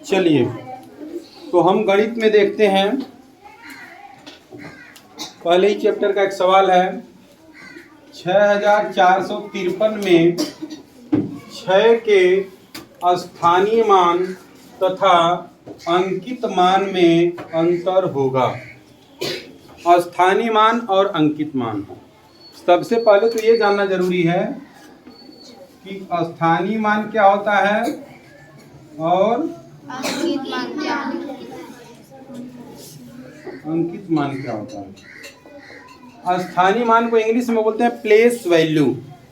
चलिए तो हम गणित में देखते हैं। पहले ही चैप्टर का एक सवाल है 6453 में क्षय के स्थानीय मान तथा अंकित मान में अंतर होगा। स्थानीय मान और अंकित मान, सबसे पहले तो ये जानना जरूरी है कि स्थानीय मान क्या होता है और अंकित मान क्या होता है। स्थानीय मान को इंग्लिश में बोलते हैं प्लेस वैल्यू।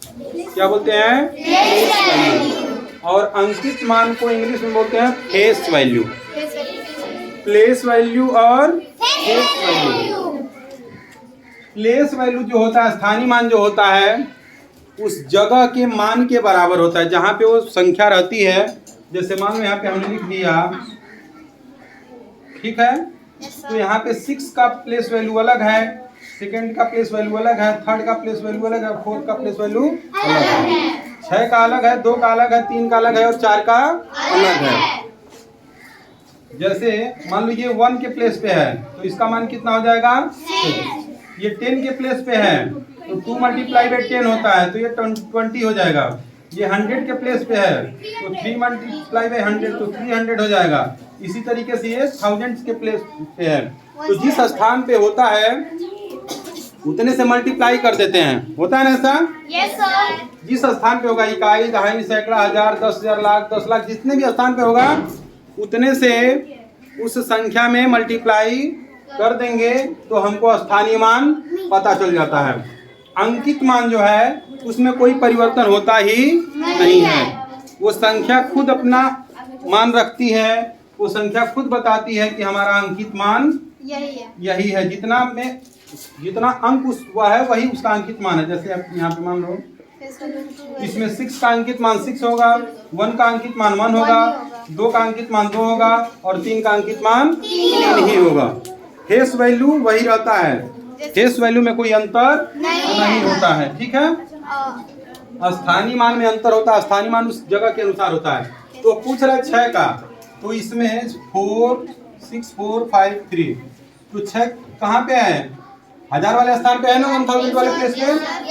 क्या बोलते हैं? Place value. और अंकित मान को इंग्लिश में बोलते हैं फेस वैल्यू। प्लेस वैल्यू और फेस वैल्यू। प्लेस वैल्यू जो होता है, स्थानीय मान जो होता है, उस जगह के मान के बराबर होता है जहाँ पे वो संख्या रहती है। जैसे मान लो यहाँ पे हमने लिख दिया, ठीक है, तो यहाँ पे 6 का प्लेस वैल्यू अलग है, सेकंड का प्लेस वैल्यू अलग है, थर्ड का प्लेस वैल्यू अलग है, फोर्थ का प्लेस वैल्यू अलग है, 6 का अलग है, 2 का अलग है, 3 का अलग है और 4 का अलग है। जैसे मान लो ये 1 के प्लेस पे है तो इसका मान कितना हो जाएगा? 6। ये 10 के प्लेस पे है तो 2 मल्टीप्लाई बाई 10 होता है तो ये 20 हो जाएगा। ये 100 के प्लेस पे है तो 3 मल्टीप्लाई बाई 100 तो 300 हो जाएगा। इसी तरीके से ये 1000 के प्लेस पे है तो जिस स्थान पे होता है उतने से मल्टीप्लाई कर देते हैं। होता है ना ऐसा? Yes sir. जिस स्थान पे होगा, इकाई, दहाई, सैकड़ा, हजार, 10,000, लाख, 10 लाख, जितने भी स्थान पे होगा उतने से उस संख्या में मल्टीप्लाई कर देंगे तो हमको स्थानीय मान पता चल जाता है। अंकित मान जो है उसमें कोई परिवर्तन होता ही नहीं है। वो संख्या खुद अपना मान रखती है, वो संख्या खुद बताती है कि हमारा अंकित मान यही है। जितना अंक हुआ है वही उसका अंकित मान है। जैसे आप यहाँ पे मान लो इसमें 6 का अंकित मान 6 होगा, 1 का अंकित मान 1 होगा, 2 का अंकित मान 2 होगा और 3 का अंकित मान 3 ही होगा। फेस वैल्यू वही रहता है, फेस वैल्यू में कोई अंतर नहीं होता है। ठीक है। स्थानीय मान में अंतर होता है, स्थानीय मान उस जगह के अनुसार होता है। तो पूछ रहा है 6 का, तो इसमें 4 6 4 5 3, तो 6 कहाँ पे है? 1000 वाले स्थान पे है ना, 1000 वाले प्लेस पे,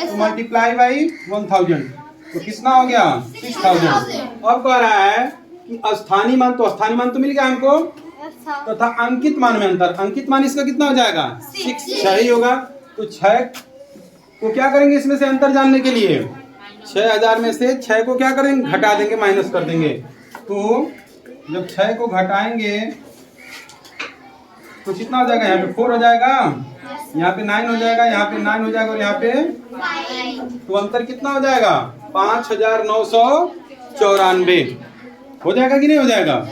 तो मल्टीप्लाई बाई 1000 तो कितना हो गया? 6000। अब कह रहा है कि स्थानीय मान, तो स्थानीय मान तो मिल गया हमको, तथा अंकित मान में अंतर। अंकित मान इसका कितना हो जाएगा? 6 ही होगा। तो 6 को क्या करेंगे इसमें से अंतर जानने के लिए? 6000 में से 6 को क्या करेंगे? घटा देंगे, माइनस कर देंगे। तो जब 6 को घटाएंगे तो कितना हो जाएगा? यहाँ पे 4 हो जाएगा, यहाँ पे 9 हो जाएगा, यहाँ पे 9 हो जाएगा और यहाँ पे 5। तो अंतर कितना हो जाएगा? 5994 हो जाएगा कि नहीं हो जाएगा?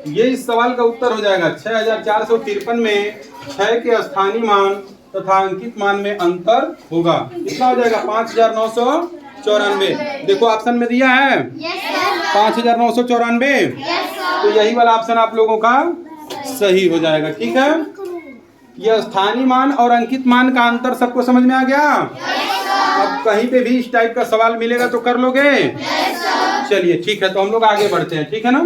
ये इस सवाल का उत्तर हो जाएगा। 6453 में 6 के स्थानीय मान तथा अंकित मान में अंतर होगा। कितना हो जाएगा? 5994। देखो ऑप्शन में दिया है 5994, तो यही वाला ऑप्शन आप लोगों का सही हो जाएगा। ठीक है। यह स्थानीय मान और अंकित मान का अंतर सबको समझ में आ गया? अब कहीं पे भी इस टाइप का सवाल मिलेगा तो कर लोगे? चलिए ठीक है, तो हम लोग आगे बढ़ते हैं। ठीक है ना।